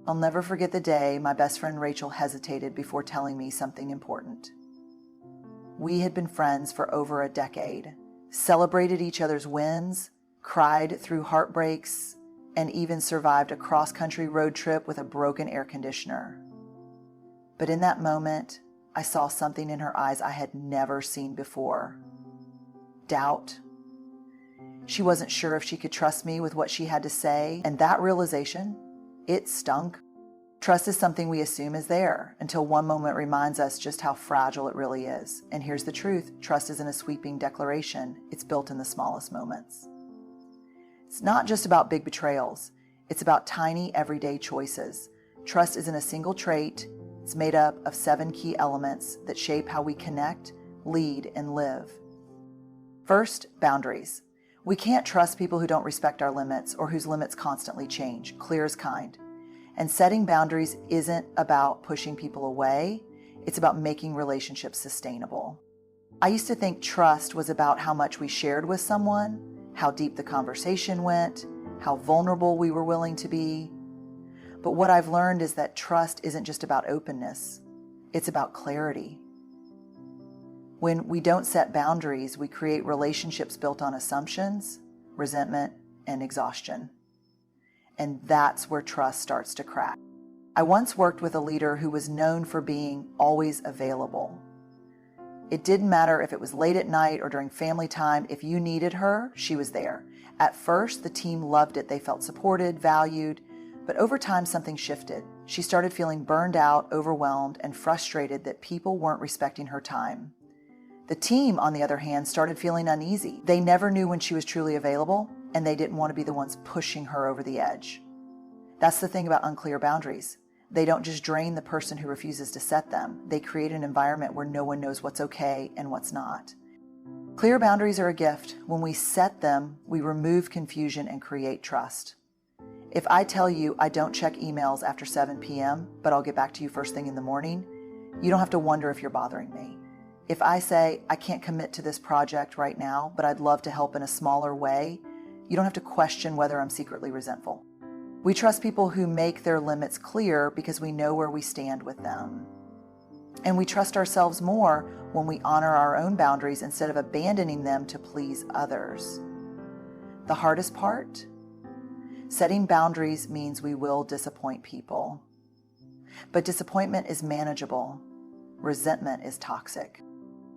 I'll never forget the day my best friend Rachel hesitated before telling me something important. We had been friends for over a decade, celebrated each other's wins, cried through heartbreaks, and even survived a cross-country road trip with a broken air conditioner. But in that moment, I saw something in her eyes I had never seen before. Doubt. She wasn't sure if she could trust me with what she had to say, and that realization, it stunk. Trust is something we assume is there until one moment reminds us just how fragile it really is. And here's the truth, trust isn't a sweeping declaration, it's built in the smallest moments. It's not just about big betrayals, it's about tiny everyday choices. Trust isn't a single trait, it's made up of 7 key elements that shape how we connect, lead, and live. First, boundaries. We can't trust people who don't respect our limits or whose limits constantly change, clear as kind. And setting boundaries isn't about pushing people away, it's about making relationships sustainable. I used to think trust was about how much we shared with someone, how deep the conversation went, how vulnerable we were willing to be. But what I've learned is that trust isn't just about openness, it's about clarity. When we don't set boundaries, we create relationships built on assumptions, resentment, and exhaustion. And that's where trust starts to crack. I once worked with a leader who was known for being always available. It didn't matter if it was late at night or during family time. If you needed her, she was there. At first, the team loved it. They felt supported, valued, but over time, something shifted. She started feeling burned out, overwhelmed, and frustrated that people weren't respecting her time. The team, on the other hand, started feeling uneasy. They never knew when she was truly available, and they didn't want to be the ones pushing her over the edge. That's the thing about unclear boundaries. They don't just drain the person who refuses to set them. They create an environment where no one knows what's okay and what's not. Clear boundaries are a gift. When we set them, we remove confusion and create trust. If I tell you I don't check emails after 7 p.m., but I'll get back to you first thing in the morning, you don't have to wonder if you're bothering me. If I say I can't commit to this project right now, but I'd love to help in a smaller way, you don't have to question whether I'm secretly resentful. We trust people who make their limits clear because we know where we stand with them. And we trust ourselves more when we honor our own boundaries instead of abandoning them to please others. The hardest part? Setting boundaries means we will disappoint people. But disappointment is manageable. Resentment is toxic.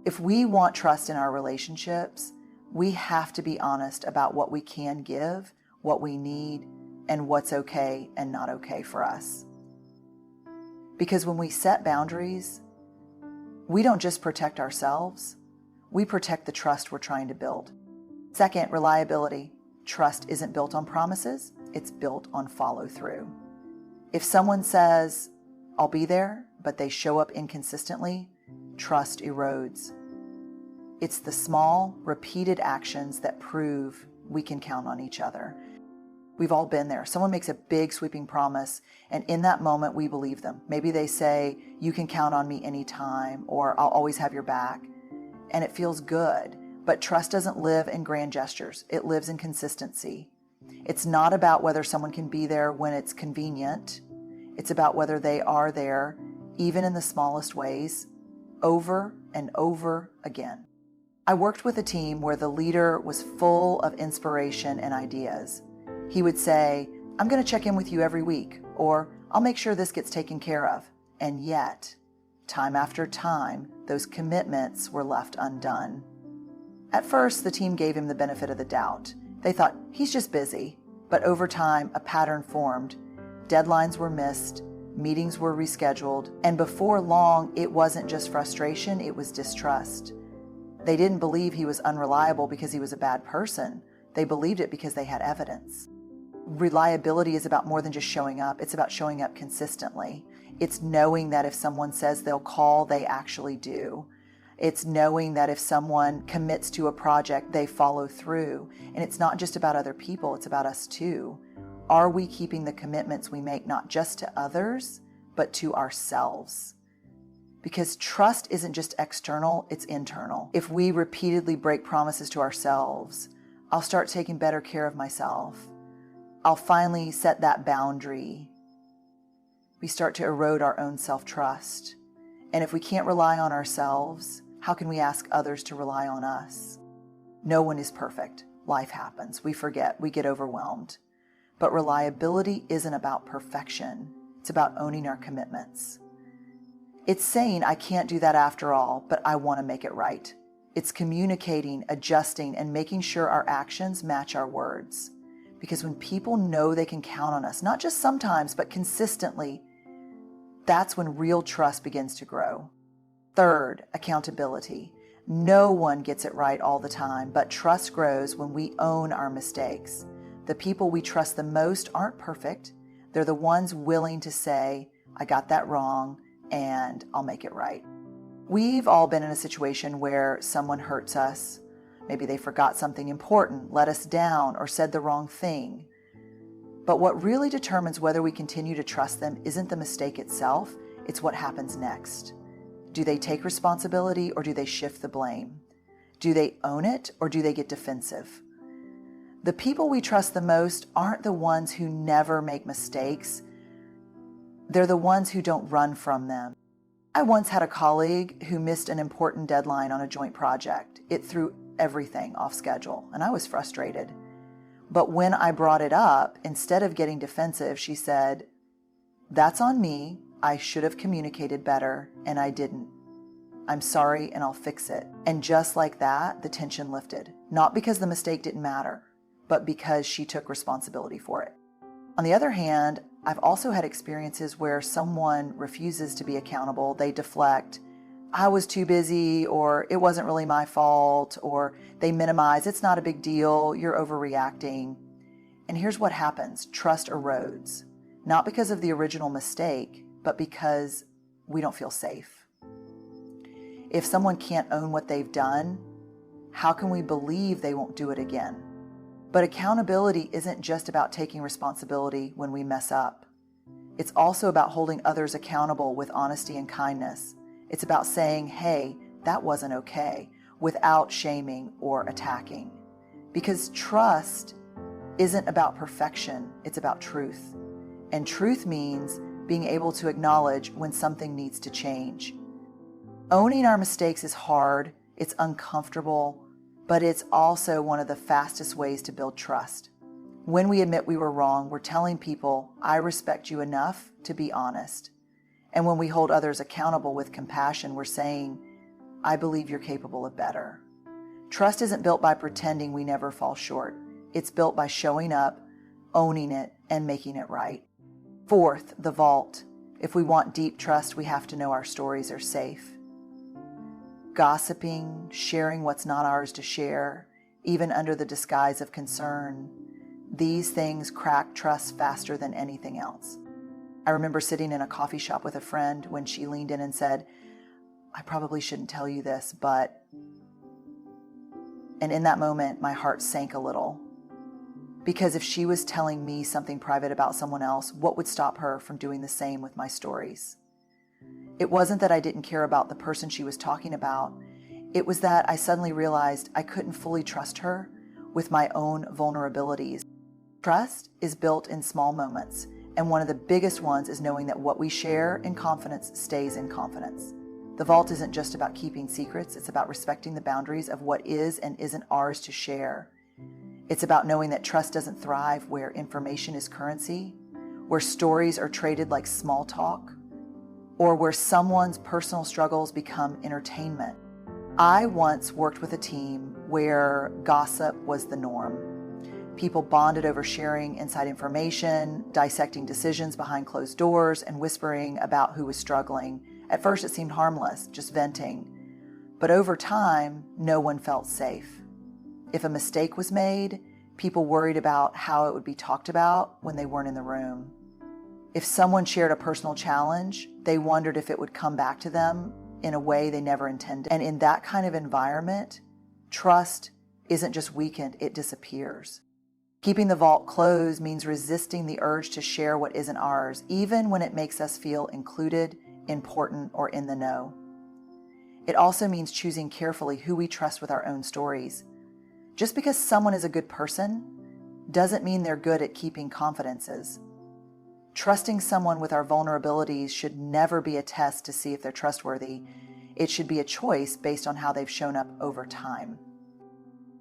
If we want trust in our relationships, we have to be honest about what we can give, what we need, and what's okay and not okay for us. Because when we set boundaries, we don't just protect ourselves, we protect the trust we're trying to build. Second, reliability. Trust isn't built on promises, it's built on follow-through. If someone says, I'll be there, but they show up inconsistently, trust erodes. It's the small, repeated actions that prove we can count on each other. We've all been there. Someone makes a big sweeping promise, and in that moment, we believe them. Maybe they say, you can count on me anytime, or I'll always have your back. And it feels good, but trust doesn't live in grand gestures. It lives in consistency. It's not about whether someone can be there when it's convenient. It's about whether they are there, even in the smallest ways, over and over again. I worked with a team where the leader was full of inspiration and ideas. He would say, I'm going to check in with you every week, or I'll make sure this gets taken care of. And yet, time after time, those commitments were left undone. At first, the team gave him the benefit of the doubt. They thought, he's just busy. But over time, a pattern formed. Deadlines were missed, meetings were rescheduled, and before long, it wasn't just frustration, it was distrust. They didn't believe he was unreliable because he was a bad person. They believed it because they had evidence. Reliability is about more than just showing up. It's about showing up consistently. It's knowing that if someone says they'll call, they actually do. It's knowing that if someone commits to a project, they follow through. And it's not just about other people, it's about us too. Are we keeping the commitments we make not just to others, but to ourselves? Because trust isn't just external, it's internal. If we repeatedly break promises to ourselves, I'll start taking better care of myself. I'll finally set that boundary. we start to erode our own self-trust. And if we can't rely on ourselves, how can we ask others to rely on us? No one is perfect. Life happens. We forget. We get overwhelmed. But reliability isn't about perfection. It's about owning our commitments. It's saying, I can't do that after all, but I want to make it right. It's communicating, adjusting, and making sure our actions match our words. Because when people know they can count on us, not just sometimes, but consistently, that's when real trust begins to grow. Third, accountability. No one gets it right all the time, but trust grows when we own our mistakes. The people we trust the most aren't perfect. They're the ones willing to say, I got that wrong, and I'll make it right. We've all been in a situation where someone hurts us. Maybe they forgot something important, let us down, or said the wrong thing. But what really determines whether we continue to trust them isn't the mistake itself, it's what happens next. Do they take responsibility or do they shift the blame? Do they own it or do they get defensive? The people we trust the most aren't the ones who never make mistakes. They're the ones who don't run from them. I once had a colleague who missed an important deadline on a joint project. It threw everything off schedule, and I was frustrated. But when I brought it up, instead of getting defensive, she said, "That's on me. I should have communicated better, and I didn't. I'm sorry, and I'll fix it." And just like that, the tension lifted. Not because the mistake didn't matter, but because she took responsibility for it. On the other hand, I've also had experiences where someone refuses to be accountable. They deflect, I was too busy, or it wasn't really my fault, or they minimize, it's not a big deal, you're overreacting. And here's what happens. Trust erodes, not because of the original mistake, but because we don't feel safe. If someone can't own what they've done, how can we believe they won't do it again? But accountability isn't just about taking responsibility when we mess up. It's also about holding others accountable with honesty and kindness. It's about saying, hey, that wasn't okay, without shaming or attacking. Because trust isn't about perfection, it's about truth. And truth means being able to acknowledge when something needs to change. Owning our mistakes is hard, it's uncomfortable, but it's also one of the fastest ways to build trust. When we admit we were wrong, we're telling people, I respect you enough to be honest. And when we hold others accountable with compassion, we're saying, I believe you're capable of better. Trust isn't built by pretending we never fall short. It's built by showing up, owning it, and making it right. Fourth, the vault. If we want deep trust, we have to know our stories are safe. Gossiping, sharing what's not ours to share, even under the disguise of concern, these things crack trust faster than anything else. I remember sitting in a coffee shop with a friend when she leaned in and said, I probably shouldn't tell you this, but... And in that moment, my heart sank a little. Because if she was telling me something private about someone else, what would stop her from doing the same with my stories? It wasn't that I didn't care about the person she was talking about. It was that I suddenly realized I couldn't fully trust her with my own vulnerabilities. Trust is built in small moments, and one of the biggest ones is knowing that what we share in confidence stays in confidence. The vault isn't just about keeping secrets, it's about respecting the boundaries of what is and isn't ours to share. It's about knowing that trust doesn't thrive where information is currency, where stories are traded like small talk, or where someone's personal struggles become entertainment. I once worked with a team where gossip was the norm. People bonded over sharing inside information, dissecting decisions behind closed doors, and whispering about who was struggling. At first it seemed harmless, just venting. But over time, no one felt safe. If a mistake was made, people worried about how it would be talked about when they weren't in the room. If someone shared a personal challenge, they wondered if it would come back to them in a way they never intended. And in that kind of environment, trust isn't just weakened, it disappears. Keeping the vault closed means resisting the urge to share what isn't ours, even when it makes us feel included, important, or in the know. It also means choosing carefully who we trust with our own stories. Just because someone is a good person doesn't mean they're good at keeping confidences. Trusting someone with our vulnerabilities should never be a test to see if they're trustworthy. It should be a choice based on how they've shown up over time.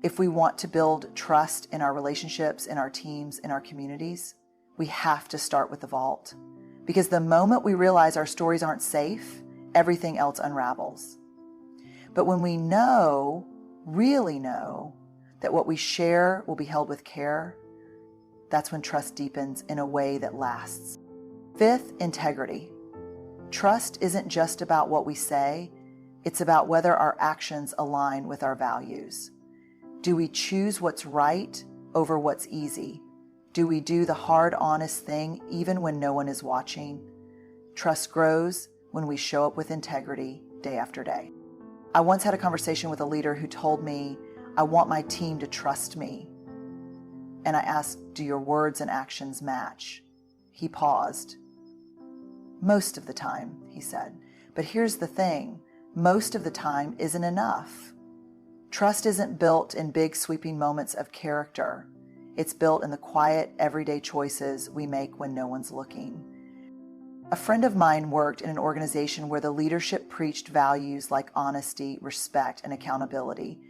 If we want to build trust in our relationships, in our teams, in our communities, we have to start with the vault. Because the moment we realize our stories aren't safe, everything else unravels. But when we know, really know, that what we share will be held with care, that's when trust deepens in a way that lasts. Fifth, integrity. Trust isn't just about what we say, it's about whether our actions align with our values. Do we choose what's right over what's easy? Do we do the hard, honest thing even when no one is watching? Trust grows when we show up with integrity day after day. I once had a conversation with a leader who told me, I want my team to trust me. And I asked, do your words and actions match? He paused. Most of the time, he said. But here's the thing, most of the time isn't enough. Trust isn't built in big sweeping moments of character. It's built in the quiet, everyday choices we make when no one's looking. A friend of mine worked in an organization where the leadership preached values like honesty, respect, and accountability.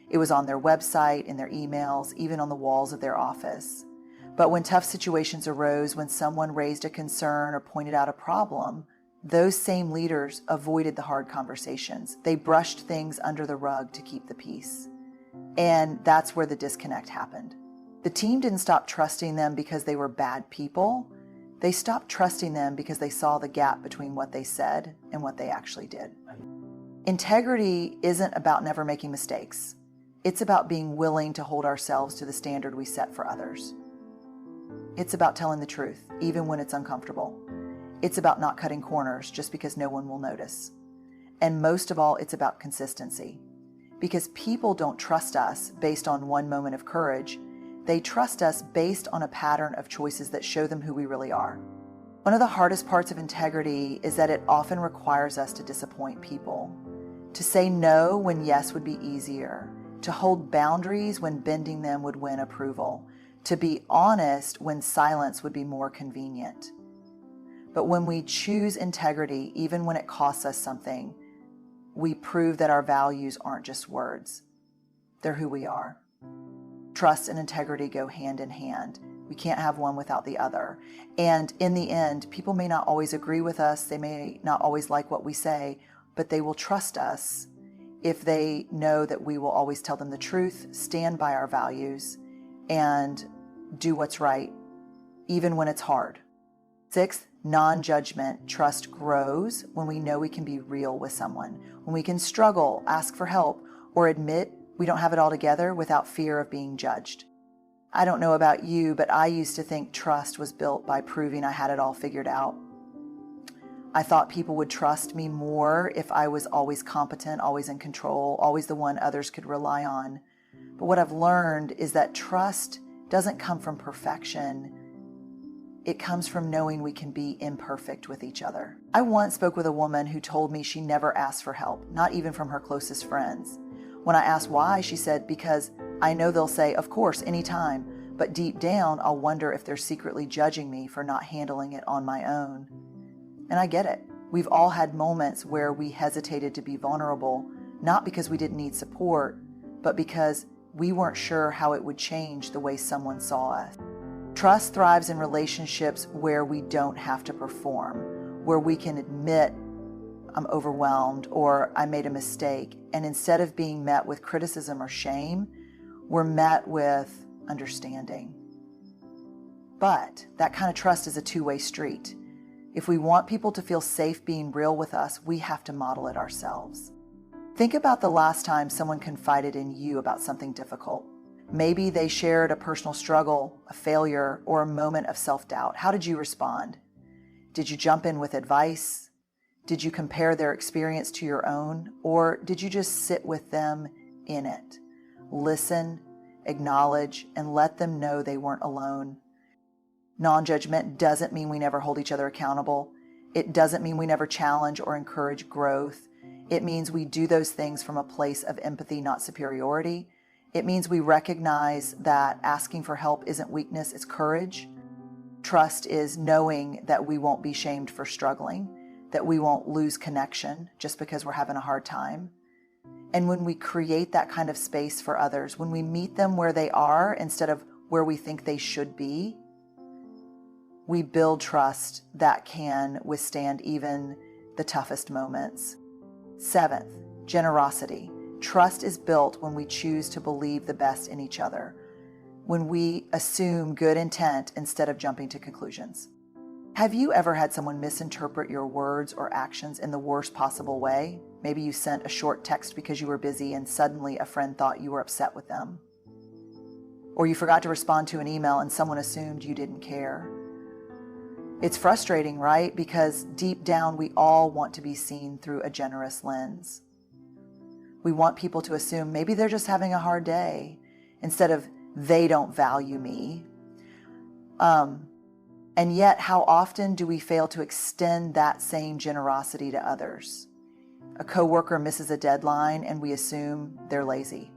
It was on their website, in their emails, even on the walls of their office. But when tough situations arose, when someone raised a concern or pointed out a problem, those same leaders avoided the hard conversations. They brushed things under the rug to keep the peace. And that's where the disconnect happened. The team didn't stop trusting them because they were bad people. They stopped trusting them because they saw the gap between what they said and what they actually did. Integrity isn't about never making mistakes. It's about being willing to hold ourselves to the standard we set for others. It's about telling the truth, even when it's uncomfortable. It's about not cutting corners just because no one will notice. And most of all, it's about consistency. Because people don't trust us based on one moment of courage. They trust us based on a pattern of choices that show them who we really are. One of the hardest parts of integrity is that it often requires us to disappoint people. To say no when yes would be easier. To hold boundaries when bending them would win approval. To be honest when silence would be more convenient. But when we choose integrity, even when it costs us something, we prove that our values aren't just words. They're who we are. Trust and integrity go hand in hand. We can't have one without the other. And in the end, people may not always agree with us. They may not always like what we say, but they will trust us if they know that we will always tell them the truth, stand by our values, and do what's right, even when it's hard. Sixth, non-judgment. Trust grows when we know we can be real with someone, when we can struggle, ask for help, or admit we don't have it all together without fear of being judged. I don't know about you, but I used to think trust was built by proving I had it all figured out. I thought people would trust me more if I was always competent, always in control, always the one others could rely on. But what I've learned is that trust doesn't come from perfection. It comes from knowing we can be imperfect with each other. I once spoke with a woman who told me she never asked for help, not even from her closest friends. When I asked why, she said, because I know they'll say, of course, anytime, but deep down, I'll wonder if they're secretly judging me for not handling it on my own. And I get it. We've all had moments where we hesitated to be vulnerable, not because we didn't need support, but because we weren't sure how it would change the way someone saw us. Trust thrives in relationships where we don't have to perform, where we can admit I'm overwhelmed or I made a mistake. And instead of being met with criticism or shame, we're met with understanding. But that kind of trust is a two-way street. If we want people to feel safe being real with us, we have to model it ourselves. Think about the last time someone confided in you about something difficult. Maybe they shared a personal struggle, a failure, or a moment of self-doubt. How did you respond? Did you jump in with advice? Did you compare their experience to your own? Or did you just sit with them in it? Listen, acknowledge, and let them know they weren't alone. Non-judgment doesn't mean we never hold each other accountable. It doesn't mean we never challenge or encourage growth. It means we do those things from a place of empathy, not superiority. It means we recognize that asking for help isn't weakness, it's courage. Trust is knowing that we won't be shamed for struggling, that we won't lose connection just because we're having a hard time. And when we create that kind of space for others, when we meet them where they are instead of where we think they should be, we build trust that can withstand even the toughest moments. Seventh, generosity. Trust is built when we choose to believe the best in each other, when we assume good intent instead of jumping to conclusions. Have you ever had someone misinterpret your words or actions in the worst possible way? Maybe you sent a short text because you were busy and suddenly a friend thought you were upset with them. Or you forgot to respond to an email and someone assumed you didn't care. It's frustrating, right? Because deep down, we all want to be seen through a generous lens. We want people to assume maybe they're just having a hard day instead of they don't value me. And yet, how often do we fail to extend that same generosity to others? A coworker misses a deadline and we assume they're lazy.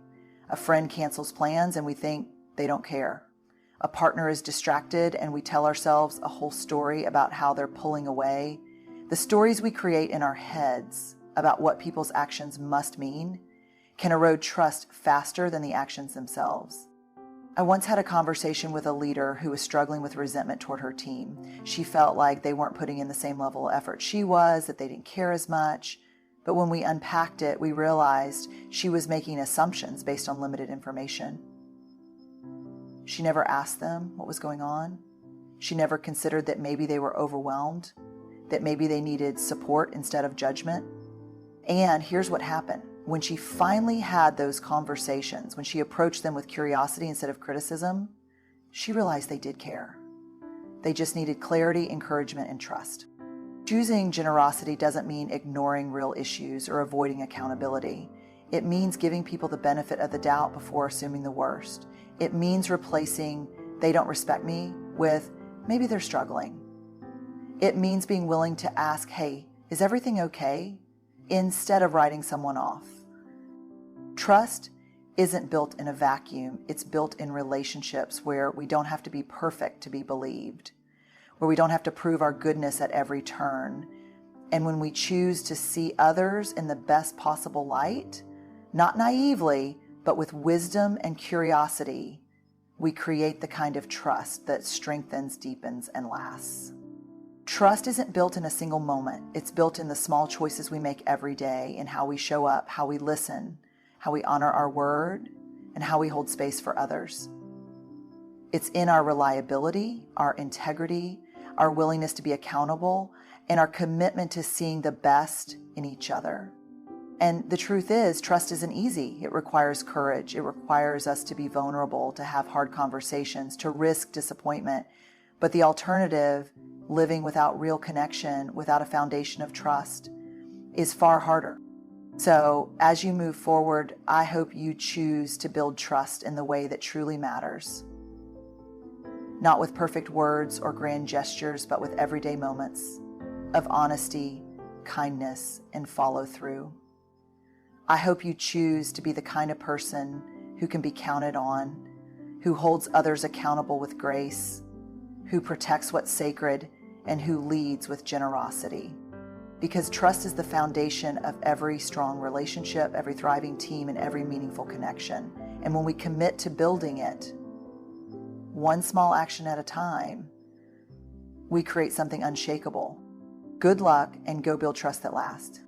A friend cancels plans and we think they don't care. A partner is distracted and we tell ourselves a whole story about how they're pulling away. The stories we create in our heads about what people's actions must mean can erode trust faster than the actions themselves. I once had a conversation with a leader who was struggling with resentment toward her team. She felt like they weren't putting in the same level of effort she was, that they didn't care as much. But when we unpacked it, we realized she was making assumptions based on limited information. She never asked them what was going on. She never considered that maybe they were overwhelmed, that maybe they needed support instead of judgment. And here's what happened. When she finally had those conversations, when she approached them with curiosity instead of criticism, she realized they did care. They just needed clarity, encouragement, and trust. Choosing generosity doesn't mean ignoring real issues or avoiding accountability. It means giving people the benefit of the doubt before assuming the worst. It means replacing "they don't respect me" with "maybe they're struggling." It means being willing to ask, "Hey, is everything okay?" instead of writing someone off. Trust isn't built in a vacuum. It's built in relationships where we don't have to be perfect to be believed, where we don't have to prove our goodness at every turn. And when we choose to see others in the best possible light, not naively, but with wisdom and curiosity, we create the kind of trust that strengthens, deepens, and lasts. Trust isn't built in a single moment. It's built in the small choices we make every day, in how we show up, how we listen, how we honor our word, and how we hold space for others. It's in our reliability, our integrity, our willingness to be accountable, and our commitment to seeing the best in each other. And the truth is, trust isn't easy. It requires courage. It requires us to be vulnerable, to have hard conversations, to risk disappointment. But the alternative, living without real connection, without a foundation of trust, is far harder. So as you move forward, I hope you choose to build trust in the way that truly matters. Not with perfect words or grand gestures, but with everyday moments of honesty, kindness, and follow through. I hope you choose to be the kind of person who can be counted on, who holds others accountable with grace, who protects what's sacred, and who leads with generosity. Because trust is the foundation of every strong relationship, every thriving team, and every meaningful connection. And when we commit to building it, one small action at a time, we create something unshakable. Good luck, and go build trust that lasts.